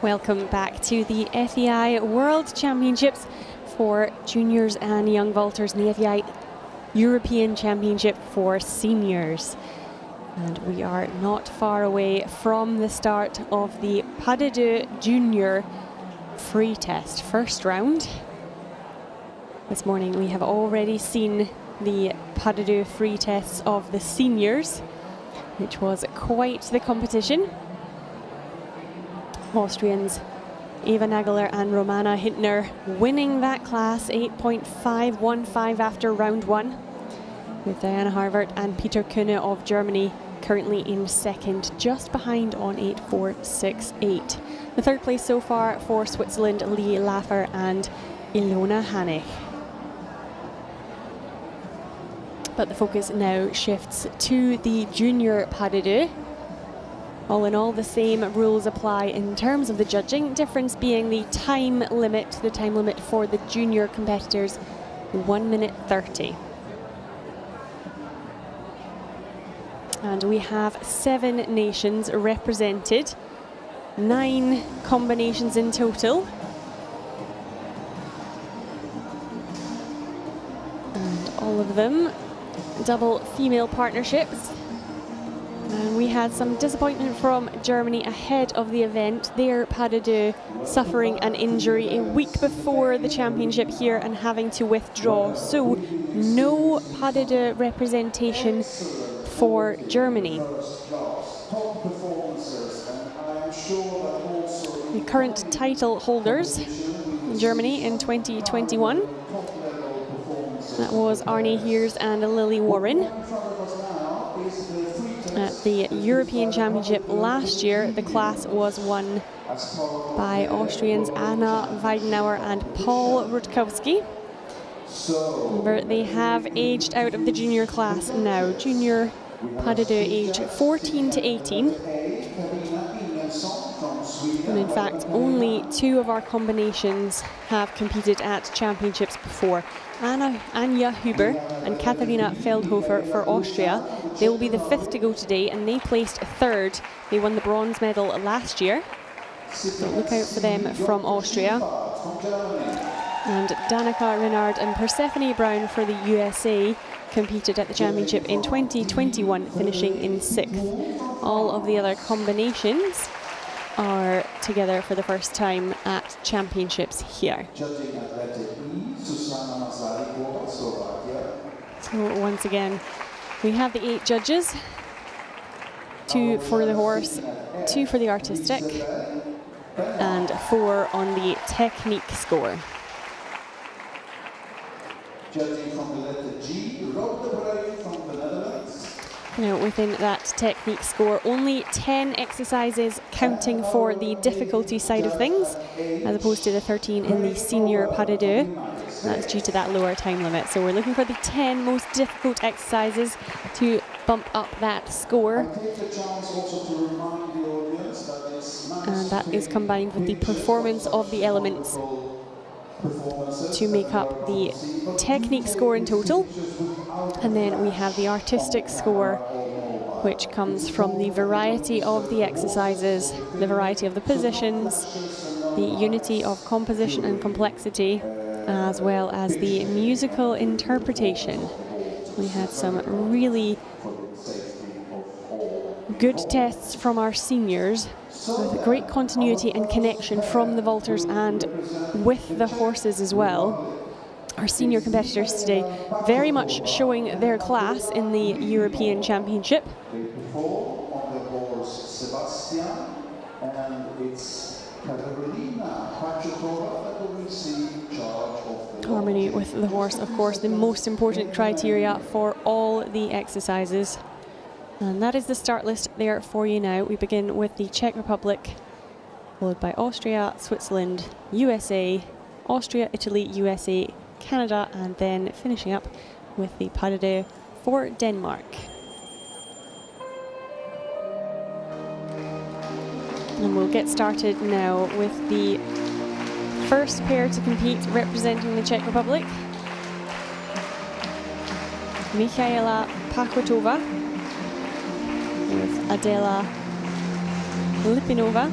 Welcome back to the FEI World Championships for juniors and young vaulters and the FEI European Championship for seniors. And we are not far away from the start of the Pas de Deux Junior free test, first round. This morning we have already seen the Pas de Deux free tests of the seniors, which was quite the competition. Austrians Eva Nagler and Romana Hintner winning that class 8.515 after round one, with Diana Harvard and Peter Kühne of Germany currently in second, just behind on 8.468. The third place so far for Switzerland, Lee Laffer and Ilona Hanich. But the focus now shifts to the junior Pas de Deux. All in all, the same rules apply in terms of the judging, difference being the time limit. The time limit for the junior competitors, 1 minute 30. And we have 7 nations represented, 9 combinations in total. And all of them double female partnerships. And we had some disappointment from Germany ahead of the event. Their Pas de Deux suffering an injury a week before the championship here and having to withdraw. So no Pas de Deux representation for Germany. The current title holders in Germany in 2021. That was Arne Heers and Lily Warren. At the European Championship last year, the class was won by Austrians Anna Weidenauer and Paul Rutkowski. Remember, they have aged out of the junior class now. Junior Pas de Deux age 14 to 18. And in fact, only 2 of our combinations have competed at championships before. Anja Huber and Katharina Feldhofer for Austria. They will be the 5th to go today, and they placed 3rd. They won the bronze medal last year. So look out for them from Austria. And Danica Renard and Persephone Brown for the USA competed at the championship in 2021, finishing in 6th. All of the other combinations are together for the first time at championships here. So once again, we have the 8 judges, 2 for the horse, 2 for the artistic, and 4 on the technique score. Judging from the letter G, Rob de Bruin from the Netherlands. Now, within that technique score, only 10 exercises counting for the difficulty side of things, as opposed to the 13 in the senior Pas de Deux. That's due to that lower time limit. So we're looking for the 10 most difficult exercises to bump up that score. And that is combined with the performance of the elements to make up the technique score in total. And then we have the artistic score, which comes from the variety of the exercises, the variety of the positions, the unity of composition and complexity, as well as the musical interpretation. We had some really good tests from our seniors, with great continuity and connection from the vaulters and with the horses as well. Our senior competitors today very much showing their class in the European Championship. Harmony with the horse, of course, the most important criteria for all the exercises. And that is the start list there for you now. We begin with the Czech Republic, followed by Austria, Switzerland, USA, Austria, Italy, USA, Canada, and then finishing up with the Pas de Deux for Denmark. And we'll get started now with the first pair to compete representing the Czech Republic. Michaela Pakhotova with Adela Lipinova.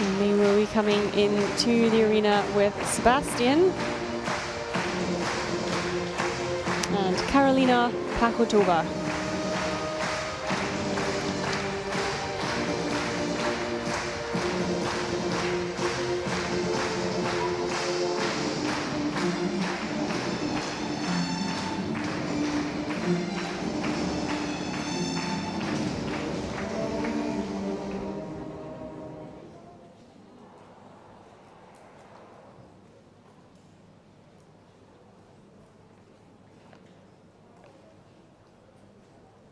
And they will be coming into the arena with Sebastian and Karolina Pakotova.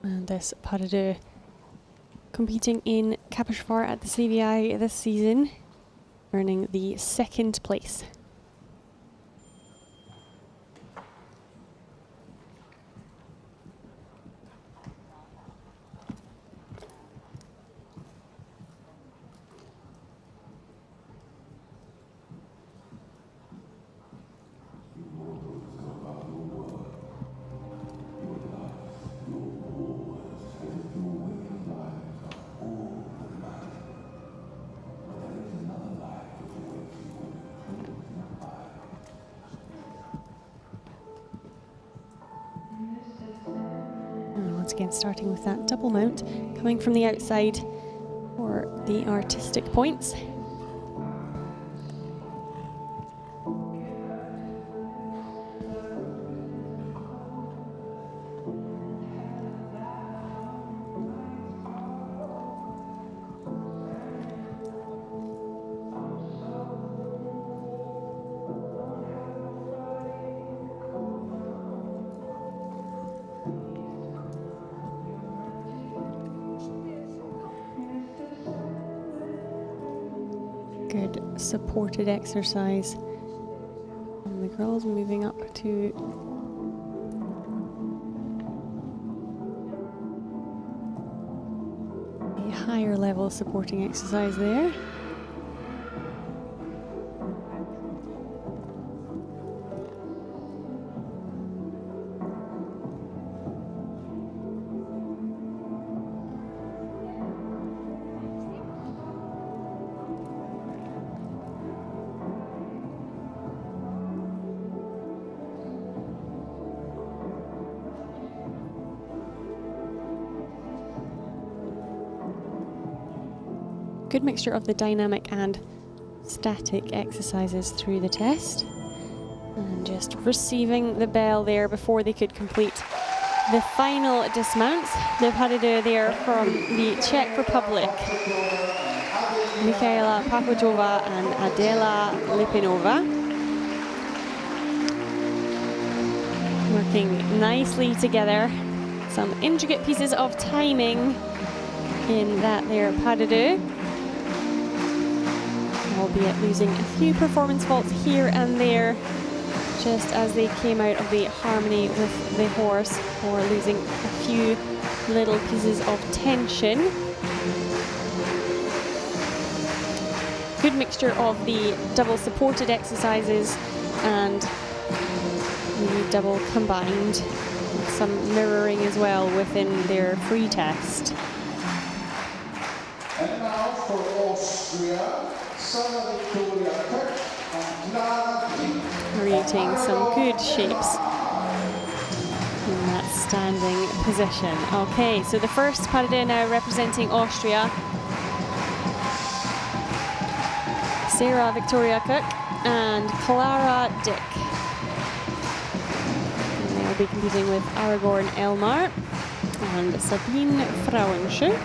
And this pas de deux competing in Capichvar at the CVI this season, earning the 2nd place. Once again, starting with that double mount, coming from the outside for the artistic points. Good supported exercise. And the girls moving up to a higher level supporting exercise there. Good mixture of the dynamic and static exercises through the test. And just receiving the bell there before they could complete the final dismounts. They've had a do there from the Czech Republic. Michaela Pakotova and Adela Lipinova. Working nicely together. Some intricate pieces of timing in that there pas de deux. Albeit losing a few performance faults here and there, just as they came out of the harmony with the horse, or losing a few little pieces of tension. Good mixture of the double supported exercises and the double combined. Some mirroring as well within their free test. And now for Austria, creating some good shapes in that standing position. Okay, so the first pas de deux now representing Austria. Sarah Victoria Cook and Clara Dick. And they'll be competing with Aragorn Elmar and Sabine Frauenschuh.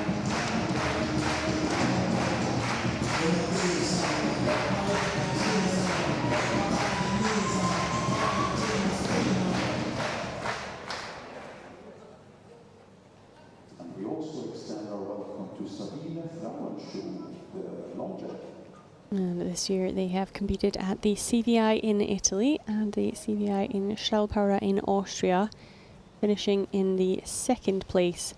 And this year they have competed at the CVI in Italy and the CVI in Schellpaura in Austria, finishing in the 2nd place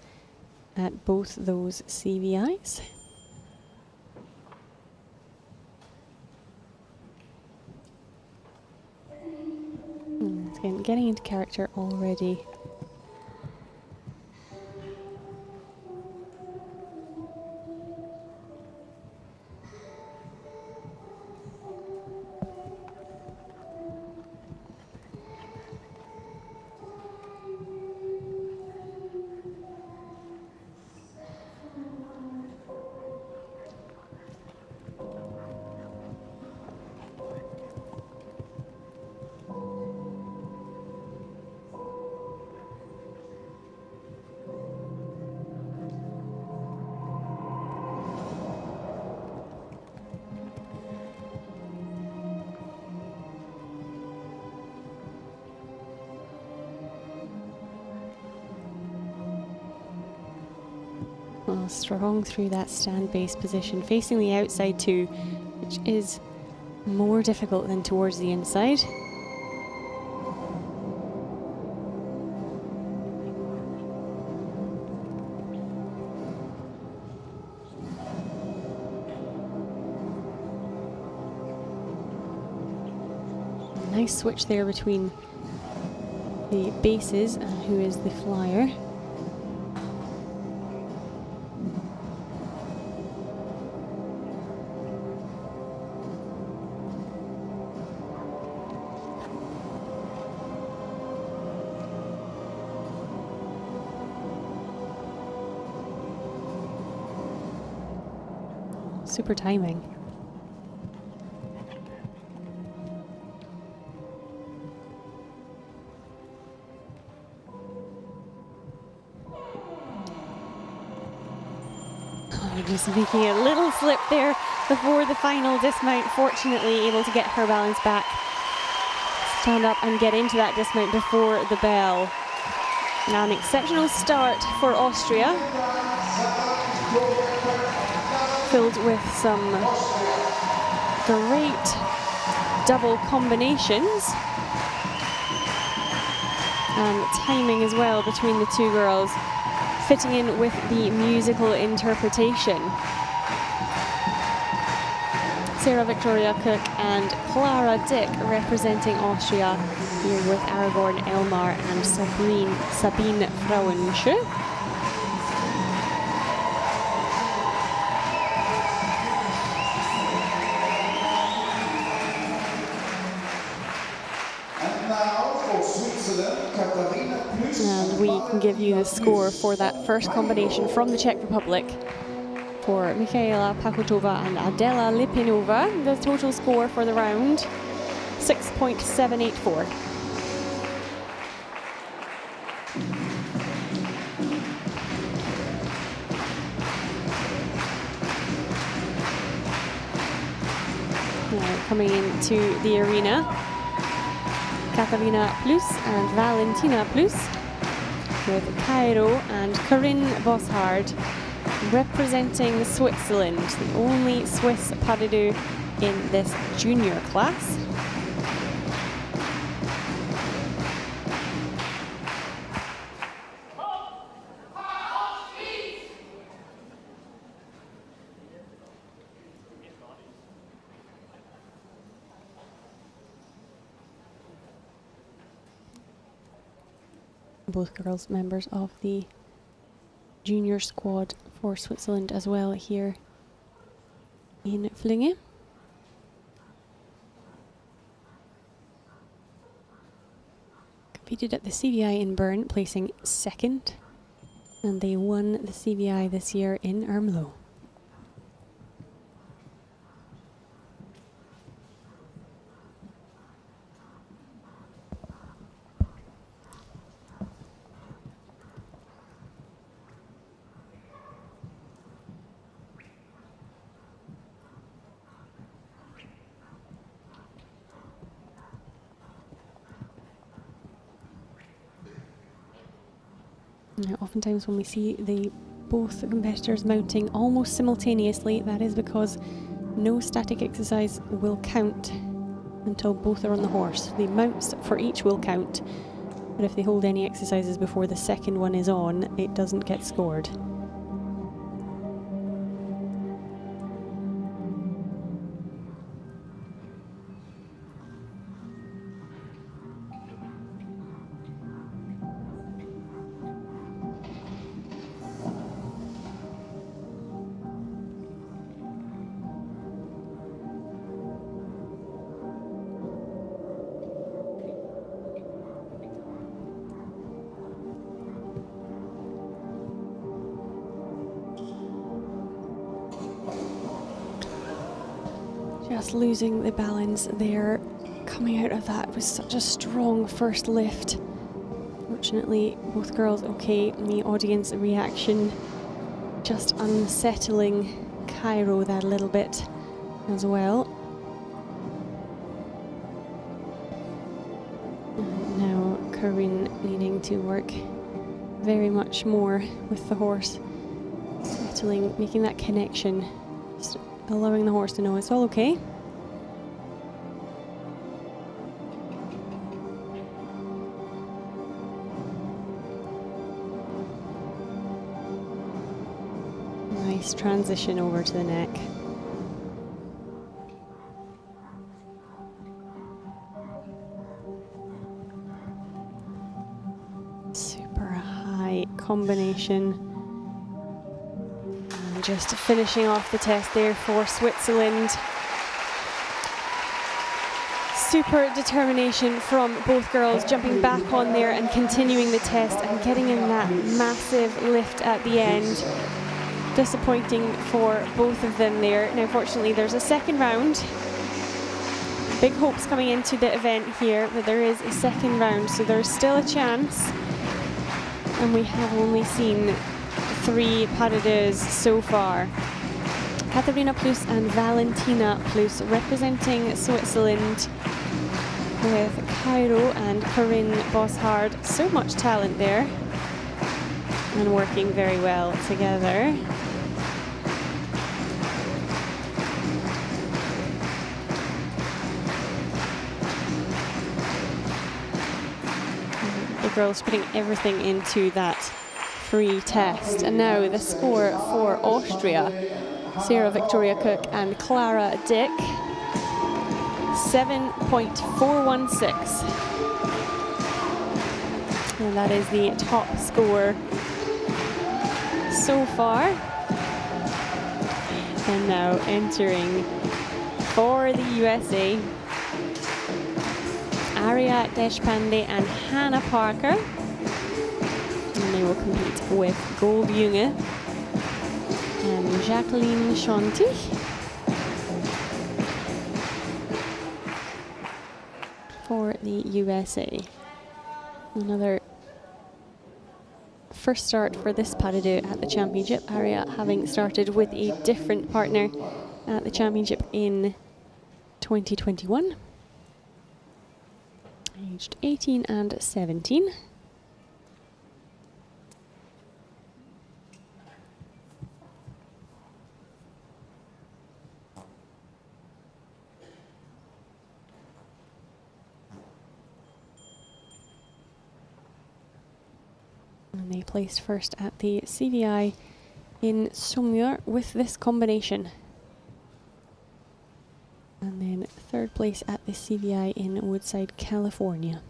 at both those CVIs. And again, getting into character already. Oh, strong through that stand base position, facing the outside too, which is more difficult than towards the inside. Nice switch there between the bases and who is the flyer. Super timing. Just making a little slip there before the final dismount. Fortunately able to get her balance back, stand up and get into that dismount before the bell. Now an exceptional start for Austria, filled with some great double combinations and timing as well between the two girls, fitting in with the musical interpretation. Sarah Victoria Cook and Clara Dick representing Austria here with Aragorn Elmar and Sabine Frauensche. And we can give you the score for that first combination from the Czech Republic for Michaela Pakotova and Adela Lipinova. The total score for the round, 6.784. Now coming into the arena, Katarina Plus and Valentina Plus, with Cairo and Corinne Boshard representing Switzerland, the only Swiss pas de deux in this junior class. Both girls members of the junior squad for Switzerland as well here in Flinge. Competed at the CVI in Bern, placing second, and they won the CVI this year in Ermelo. Now, oftentimes when we see both competitors mounting almost simultaneously, that is because no static exercise will count until both are on the horse. The mounts for each will count, but if they hold any exercises before the second one is on, it doesn't get scored. Just losing the balance there, coming out of that was such a strong first lift. Fortunately, both girls okay, and the audience reaction just unsettling Cairo that little bit as well. And now Corinne needing to work very much more with the horse, making that connection, just allowing the horse to know it's all okay. Nice transition over to the neck. Super high combination. And just finishing off the test there for Switzerland. Super determination from both girls, jumping back on there and continuing the test and getting in that massive lift at the end. Disappointing for both of them there. Now, fortunately, there's a second round. Big hopes coming into the event here, but there is a second round, so there's still a chance. And we have only seen 3 pas de deux so far. Katharina Plus and Valentina Plus representing Switzerland, with Cairo and Corinne Boshard. So much talent there and working very well together. Girls putting everything into that free test. And now the score for Austria: Sarah Victoria Cook and Clara Dick, 7.416. And that is the top score so far. And now entering for the USA, Arya Deshpande and Hannah Parker. And they will compete with Gold Junge and Jacqueline Chanty. For the USA. Another first start for this pas de deux at the championship. Arya having started with a different partner at the championship in 2021. Aged 18 and 17. And they placed first at the CVI in Saumur with this combination. And then third place at the CVI in Woodside, California.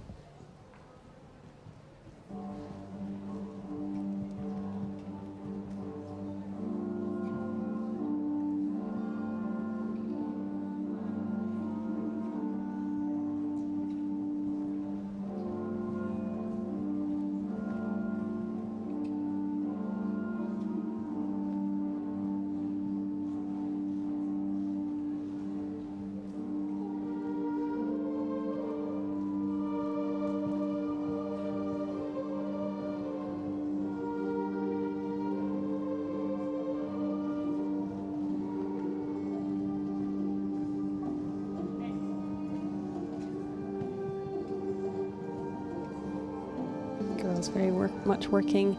Girls very much working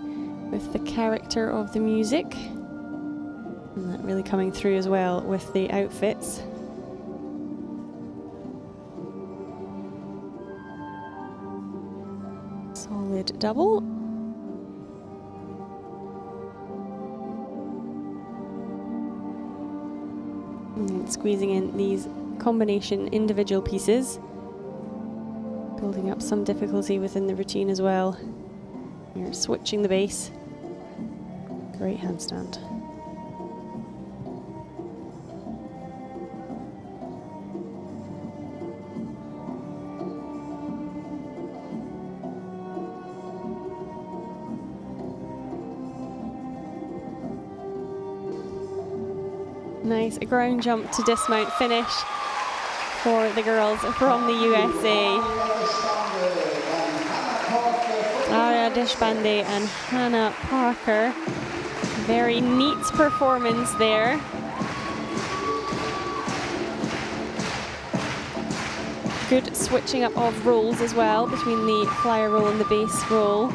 with the character of the music, and that really coming through as well with the outfits. Solid double. And then squeezing in these combination individual pieces, building up some difficulty within the routine as well. You're switching the base. Great handstand. Nice ground jump to dismount finish for the girls from the USA. Arya Deshpande and Hannah Parker. Very neat performance there. Good switching up of rolls as well between the flyer roll and the base roll.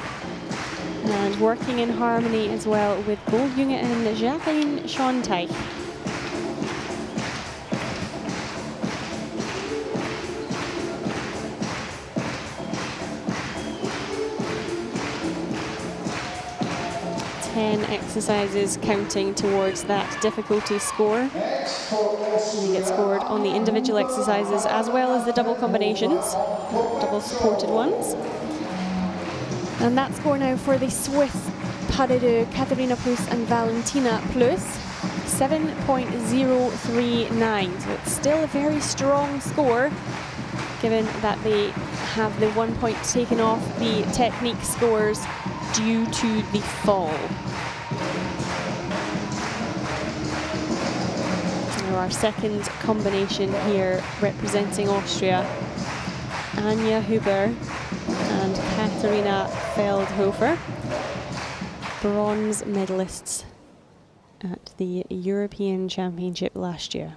And working in harmony as well with Goldjunge and Jacqueline Schonteich. Exercises counting towards that difficulty score. They get scored on the individual exercises as well as the double combinations, double supported ones. And that score now for the Swiss pas de deux, Katharina Plus and Valentina Plus, 7.039. So it's still a very strong score, given that they have the 1 point taken off the technique scores due to the fall. Our second combination here representing Austria, Anja Huber and Katharina Feldhofer, bronze medalists at the European Championship last year.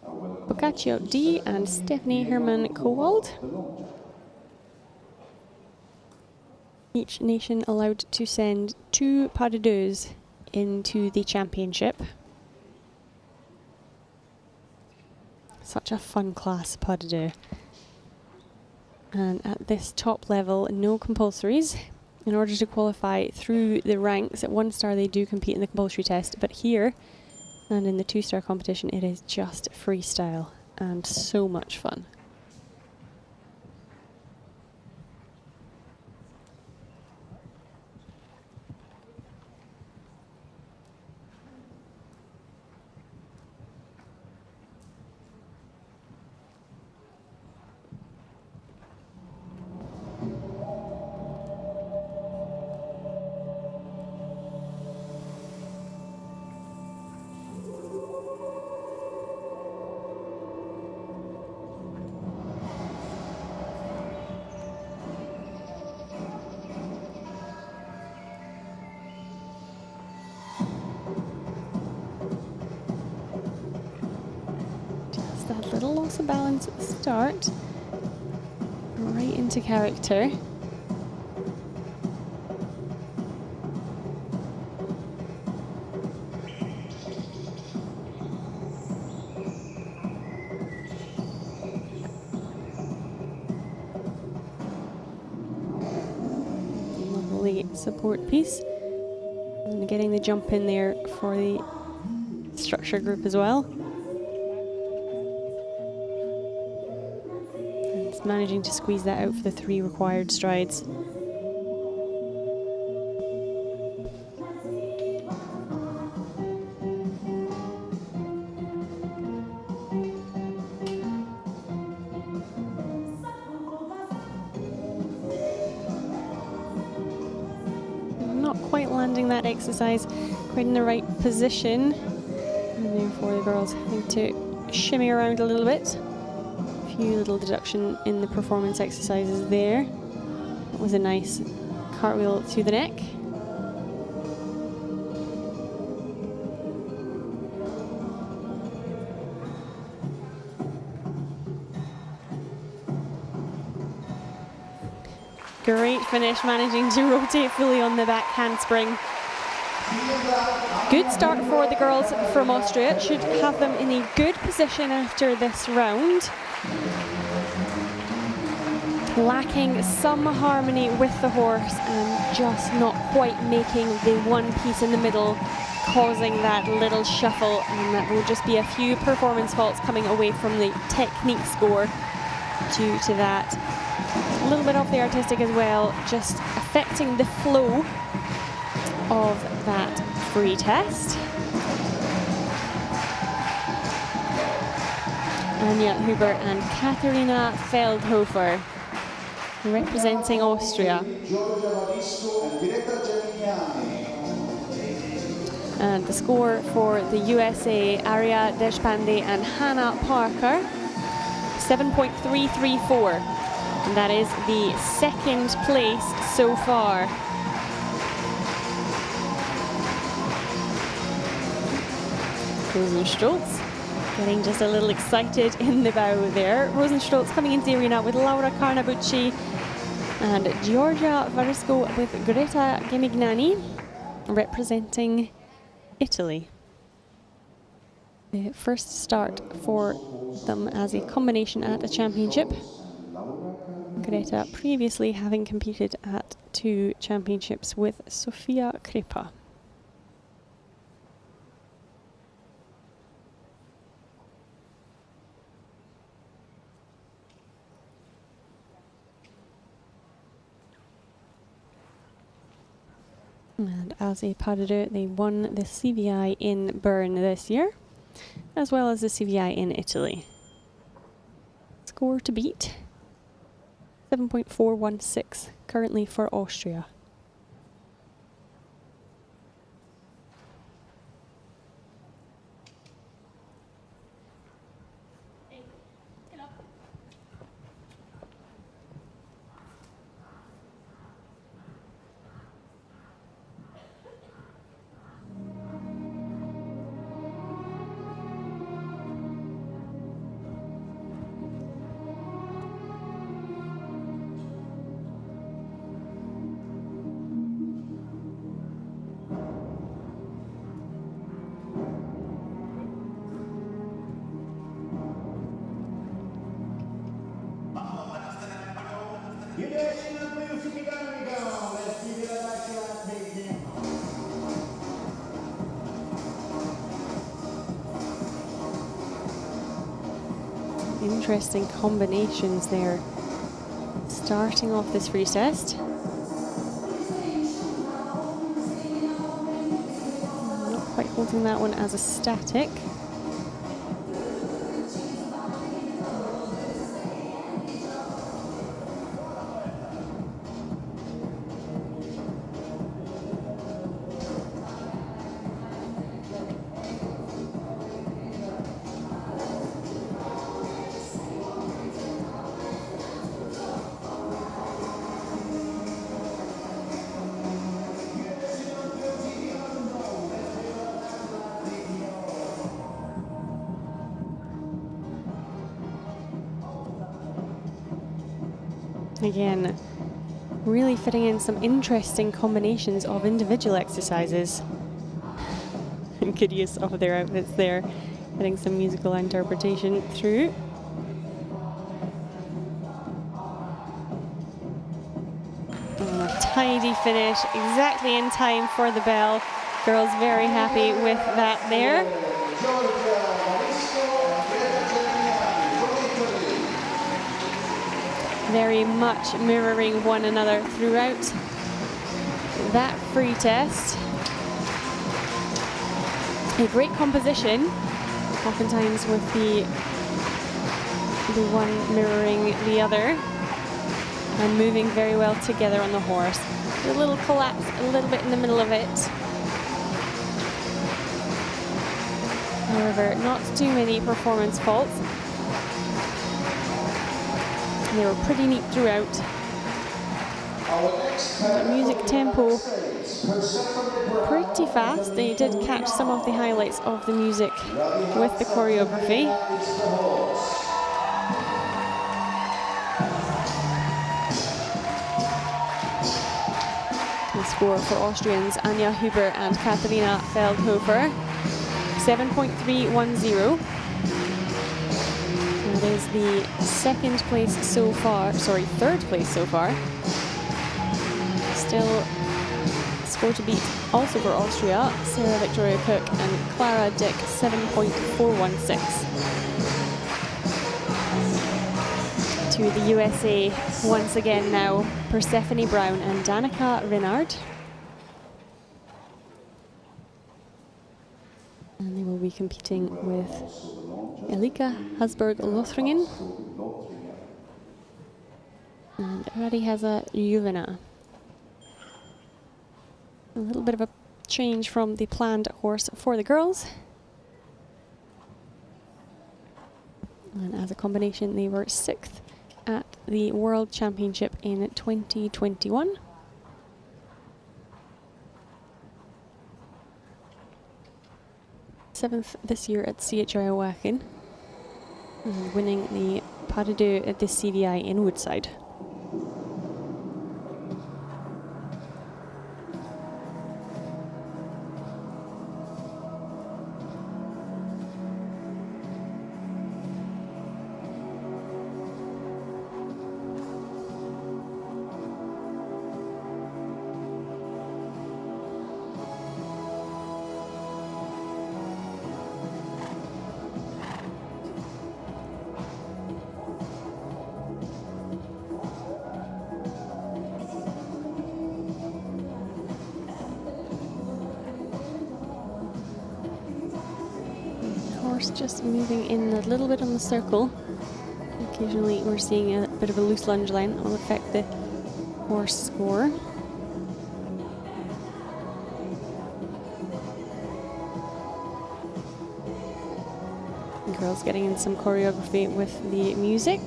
Boccaccio D and Stephanie Hermann-Kowald. Each nation allowed to send 2 pas de deux into the championship. Such a fun class, pas de deux. And at this top level, no compulsories. In order to qualify through the ranks, at 1 star they do compete in the compulsory test, but here and in the 2-star competition it is just freestyle and so much fun. That little loss of balance at the start, right into character. Lovely support piece, and getting the jump in there for the structure group as well. Managing to squeeze that out for the 3 required strides. Not quite landing that exercise quite in the right position, and therefore the girls having to shimmy around a little bit. Few little deduction in the performance exercises there. That was a nice cartwheel through the neck. Great finish, managing to rotate fully on the back handspring. Good start for the girls from Austria. Should have them in a good position after this round. Lacking some harmony with the horse and just not quite making the one piece in the middle, causing that little shuffle, and that will just be a few performance faults coming away from the technique score due to that. A little bit off the artistic as well, just affecting the flow of that free test. Anja Huber and Katharina Feldhofer representing Austria. And the score for the USA, Arya Deshpande and Hannah Parker, 7.334. And that is the 2nd place so far. Rosenstolz getting just a little excited in the bow there. Rosenstolz coming into the arena with Laura Carnabucci And Giorgia Varisco with Greta Gemignani representing Italy. The first start for them as a combination at a championship. Greta previously having competed at 2 championships with Sofia Kripa. And as a pas de deux, they won the CVI in Bern this year, as well as the CVI in Italy. Score to beat, 7.416, currently for Austria. Interesting combinations there. Starting off this free test. Not quite holding that one as a static. Again, really fitting in some interesting combinations of individual exercises. Good use of their outfits there, getting some musical interpretation through. And a tidy finish, exactly in time for the bell. Girls very happy with that there. Very much mirroring one another throughout that free test. A great composition, oftentimes with the one mirroring the other and moving very well together on the horse. A little collapse a little bit in the middle of it. However, not too many performance faults. They were pretty neat throughout. The music tempo pretty fast. They did catch some of the highlights of the music with the choreography. The score for Austrians Anja Huber and Katharina Feldhofer, 7.310. That is the third place so far. Still score to beat also for Austria, Sarah Victoria Cook and Clara Dick, 7.416. To the USA once again now, Persephone Brown and Danica Renard. And they will be competing with Elika Hasberg-Lothringen and Radiheza Juvena. A little bit of a change from the planned horse for the girls. And as a combination, they were 6th at the World Championship in 2021. Seventh this year at CHI Wacken, winning the pas de deux at the CVI in Woodside. horse just moving in a little bit on the circle. Occasionally we're seeing a bit of a loose lunge line that will affect the horse score. The girls getting in some choreography with the music.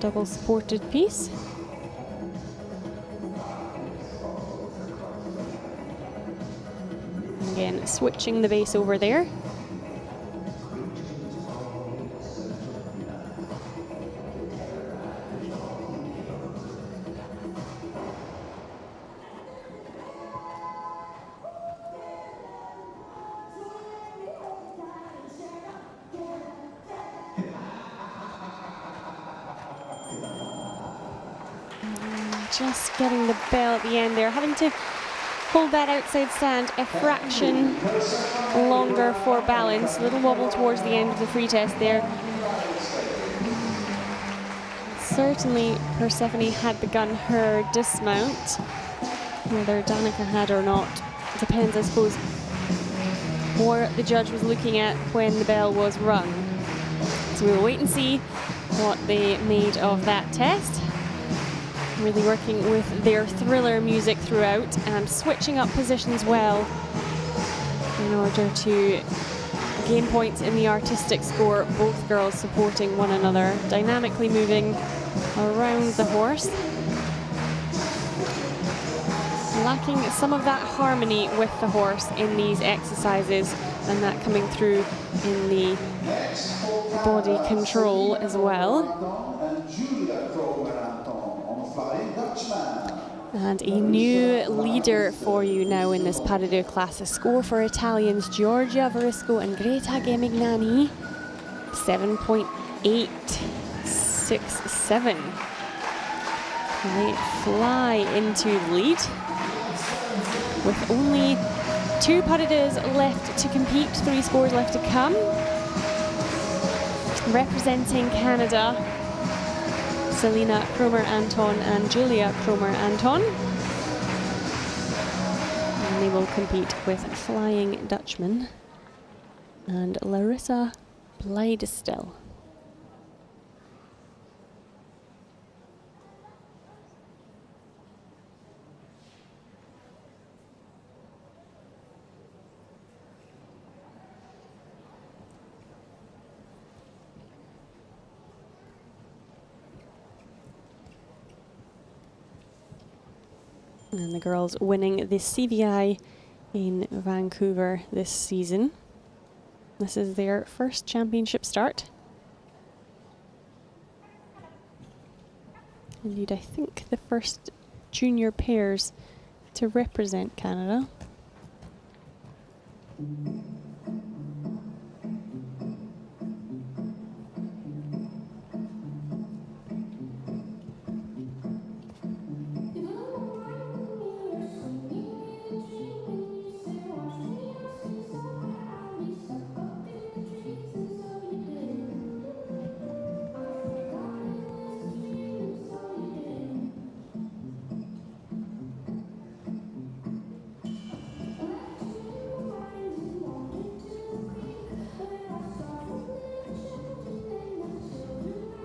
Double supported piece. Again, switching the base over there. Just getting the bell at the end there, having to hold that outside stand a fraction longer for balance. A little wobble towards the end of the free test there. Certainly Persephone had begun her dismount. Whether Danica had or not depends, I suppose, what the judge was looking at when the bell was rung. So we will wait and see what they made of that test. Really working with their thriller music throughout and switching up positions well in order to gain points in the artistic score. Both girls supporting one another, dynamically moving around the horse. Lacking some of that harmony with the horse in these exercises, and that coming through in the body control as well. And a new leader for you now in this pas de deux class. A score for Italians Giorgia Varisco and Greta Gemignani, 7.867. They fly into the lead with only 2 pas de deux left to compete, 3 scores left to come. Representing Canada, Selena Cromer-Anton and Julia Cromer-Anton. And they will compete with Flying Dutchman and Larissa Blydestel. And the girls winning the CVI in Vancouver this season. This is their first championship start. Indeed, I think the first junior pairs to represent Canada.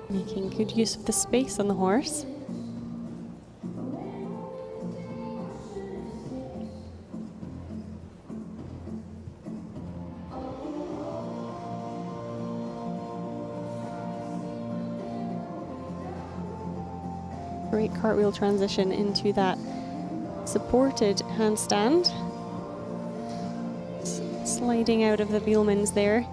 Making good use of the space on the horse. Great cartwheel transition into that supported handstand. Sliding out of the Bielmans there.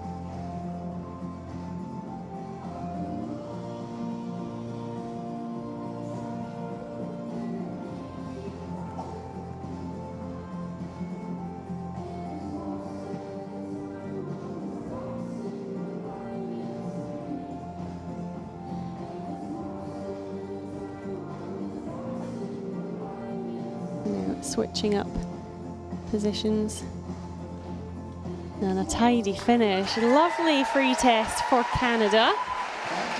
Switching up positions. And a tidy finish. Lovely free test for Canada.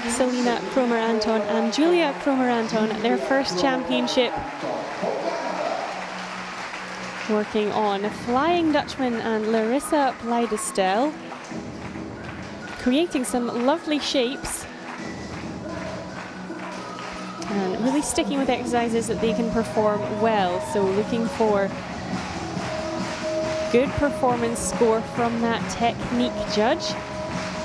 Selena Cromer-Anton and Julia Cromer-Anton, their first championship. Working on Flying Dutchman and Larissa Bleidestel. Creating some lovely shapes. And really sticking with exercises that they can perform well. So looking for good performance score from that technique judge.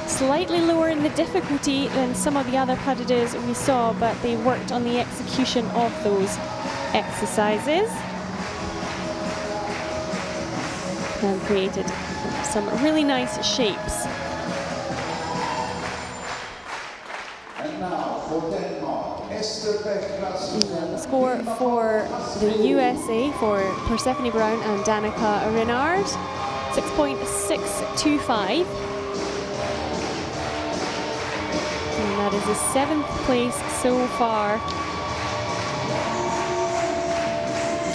Slightly lower in the difficulty than some of the other pas de deux we saw, but they worked on the execution of those exercises and created some really nice shapes. And now for Denmark, And the score for the USA for Persephone Brown and Danica Renard, 6.625. And that is the 7th place so far.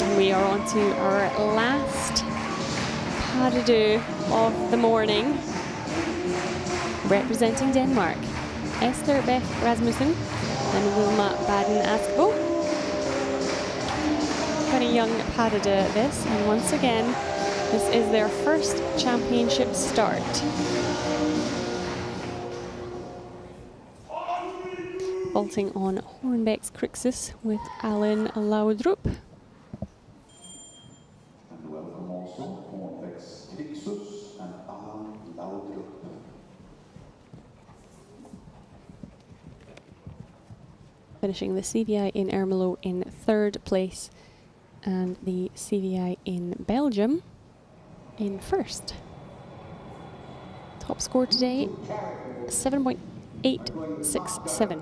And we are on to our last pas de deux of the morning. Representing Denmark, Esther Bech Rasmussen and Wilma Baden-Askbo. Very young pas de deux this, and once again, this is their first championship start. Vaulting on Hornbeck's Crixus with Alan Laudrup. And welcome also Hornbeck's Crixus and Alan Laudrup. Finishing the CVI in Ermelo in 3rd place and the CVI in Belgium in 1st. Top score today, 7.867.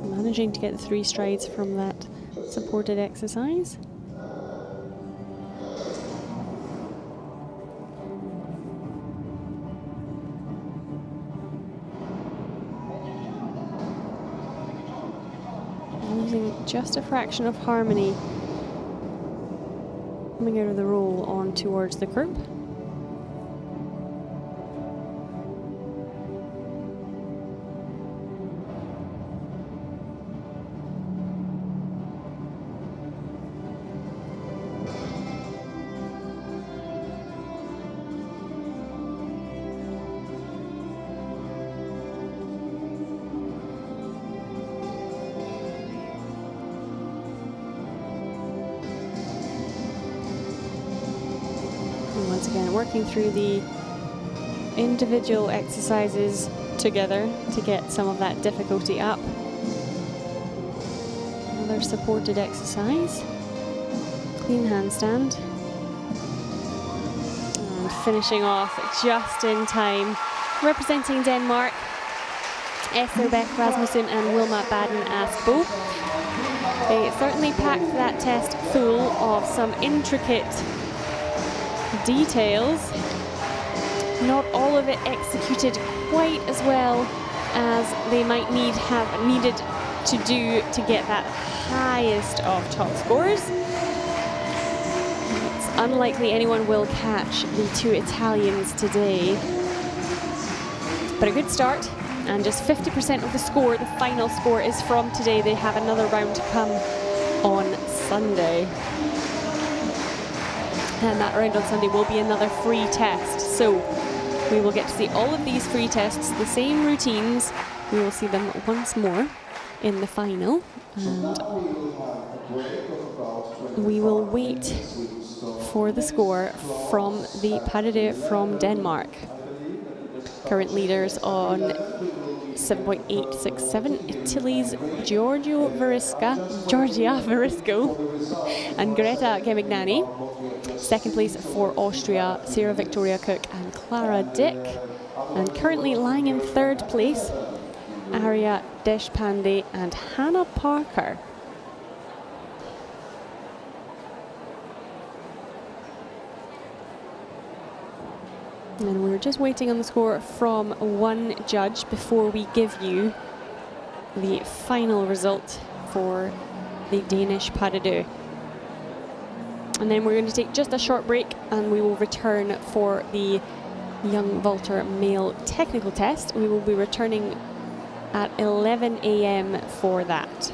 Managing to get the 3 strides from that supported exercise. Losing just a fraction of harmony coming out of the roll on towards the curb. Once again, working through the individual exercises together to get some of that difficulty up. Another supported exercise. Clean handstand. And finishing off just in time. Representing Denmark, Esther Bech Rasmussen and Wilma Baden-Askbo. They certainly packed that test full of some intricate details. Not all of it executed quite as well as they might have needed to do to get that highest of top scores. It's unlikely anyone will catch the 2 Italians today. But a good start, and just 50% of the score, the final score, is from today. They have another round to come on Sunday. And that round on Sunday will be another free test. So we will get to see all of these free tests, the same routines. We will see them once more in the final. And we will wait for the score from the pas de deux from Denmark. Current leaders on 7.867, Italy's Giorgia Verisco and Greta Gemignani. Second place for Austria, Sarah Victoria Cook and Clara Dick. And currently lying in third place, Arya Deshpande and Hannah Parker. And we're just waiting on the score from one judge before we give you the final result for the Danish pas de deux. And then we're going to take just a short break and we will return for the young vaulter male technical test. We will be returning at 11 a.m. for that.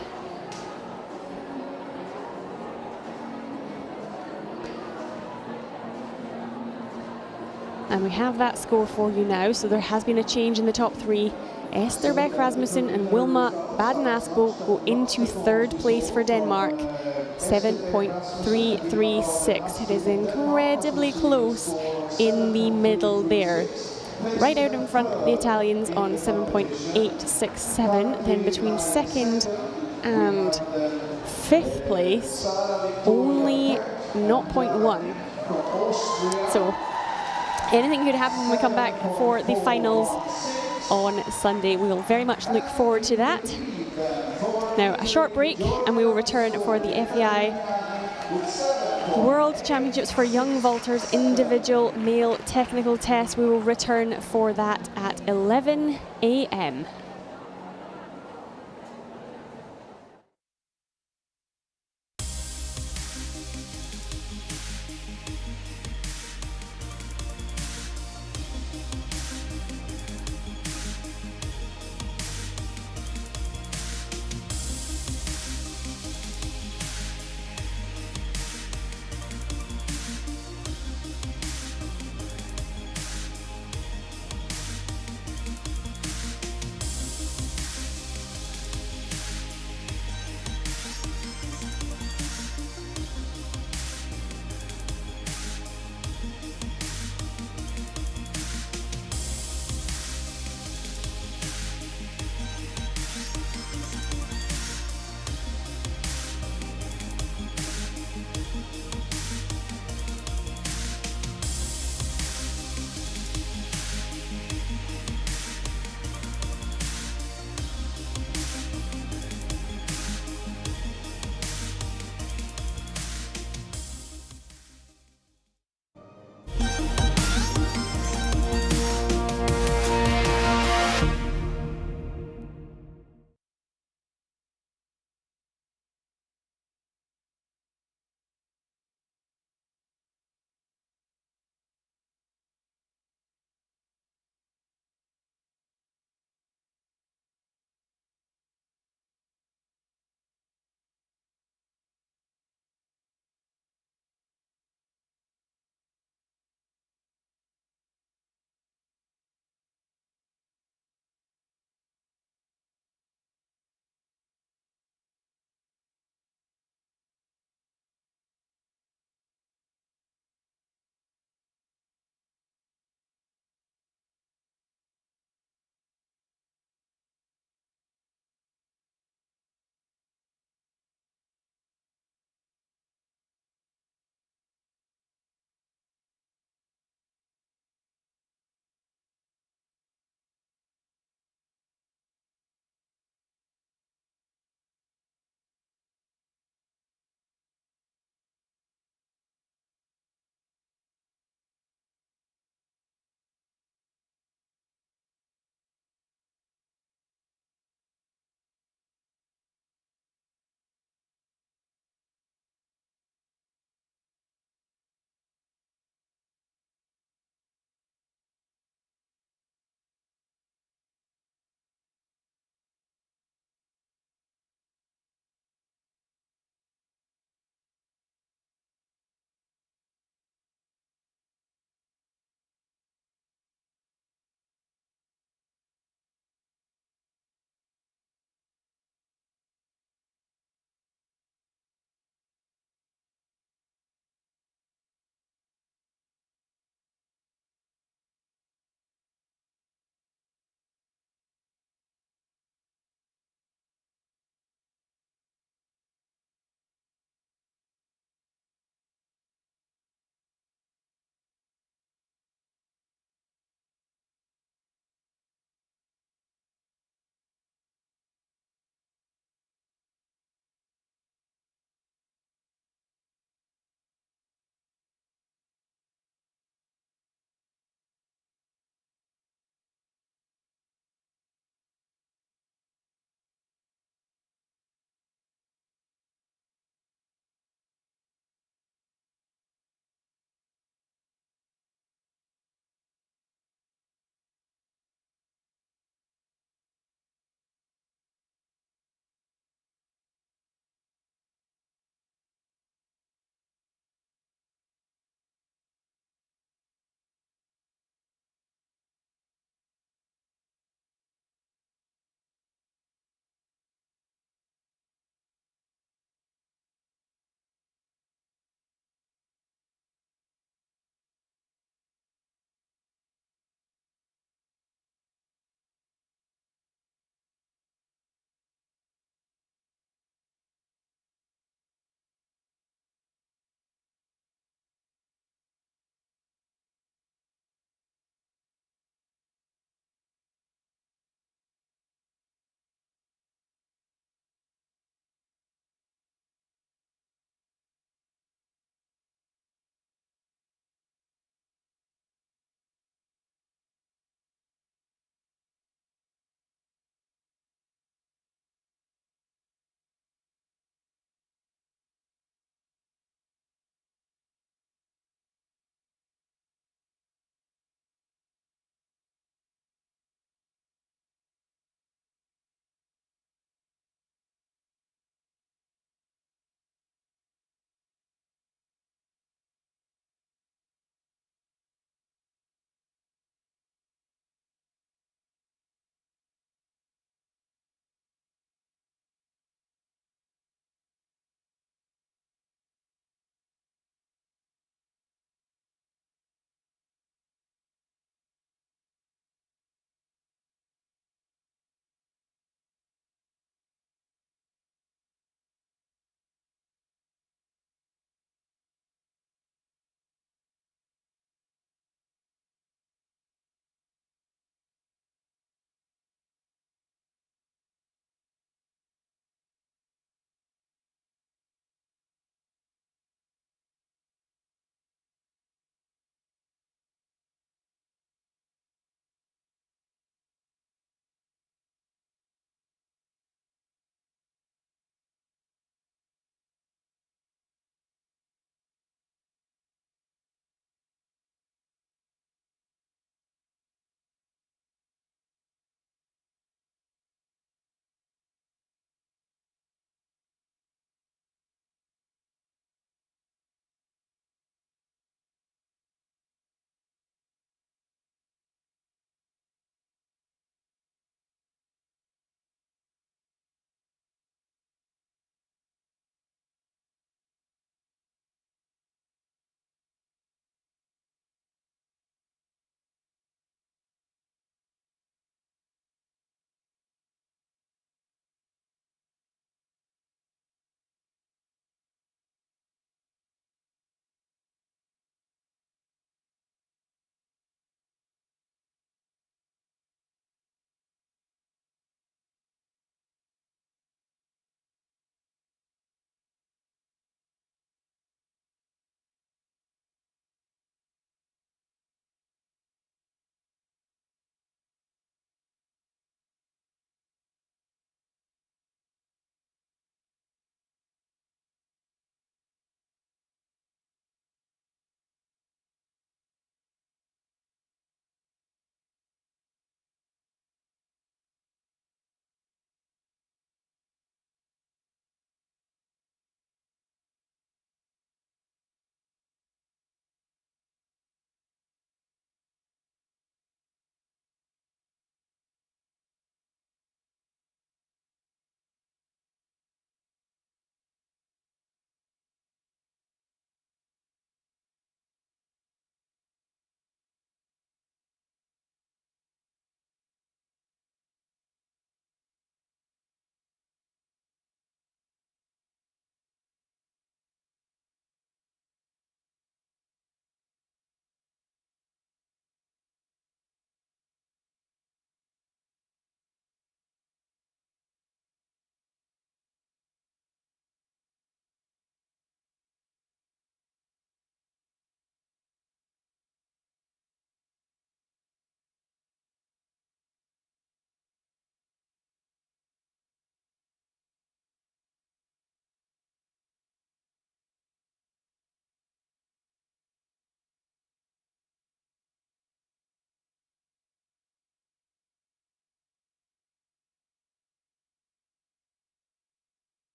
And we have that score for you now. So there has been a change in the top three. Esther Beck Rasmussen and Wilma Baden-Askell go into third place for Denmark. 7.336. It is incredibly close in the middle there. Right out in front, the Italians on 7.867. Then between second and fifth place, only 0.1. So anything could happen when we come back for the finals on Sunday. We will very much look forward to that. Now, a short break and we will return for the FEI World Championships for Young Vaulters Individual Male Technical Test. We will return for that at 11 a.m.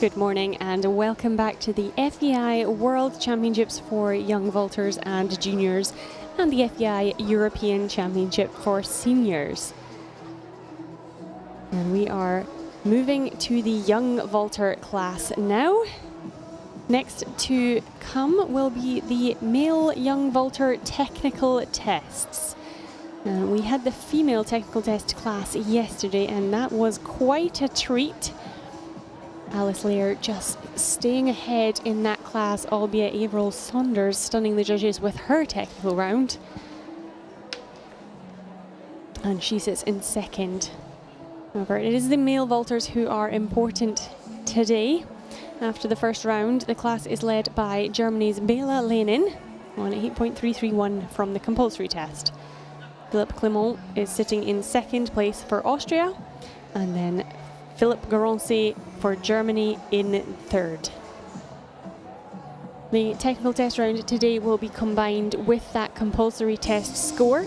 Good morning and welcome back to the FEI World Championships for young vaulters and juniors and the FEI European Championship for seniors. And we are moving to the young vaulter class now. Next to come will be the male young vaulter technical tests. And we had the female technical test class yesterday and that was quite a treat. Alice Lair just staying ahead in that class, albeit Avril Saunders stunning the judges with her technical round. And she sits in second. However, it is the male vaulters who are important today. After the first round, the class is led by Germany's Bela Lenin on 8.331 from the compulsory test. Philippe Clement is sitting in second place for Austria, and then Philippe Garancy for Germany in third. The technical test round today will be combined with that compulsory test score,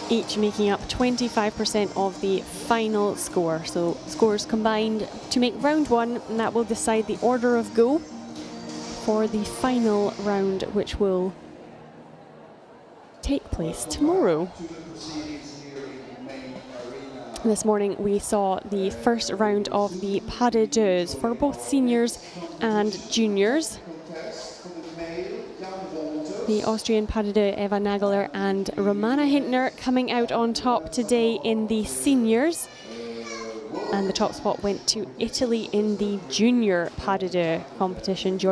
each making up 25% of the final score. So scores combined to make round one, and that will decide the order of go for the final round, which will take place tomorrow. This morning we saw the first round of the Pas de Deux for both seniors and juniors. The Austrian Pas de Deux, Eva Nagler and Romana Hintner coming out on top today in the seniors. And the top spot went to Italy in the junior Pas de Deux competition.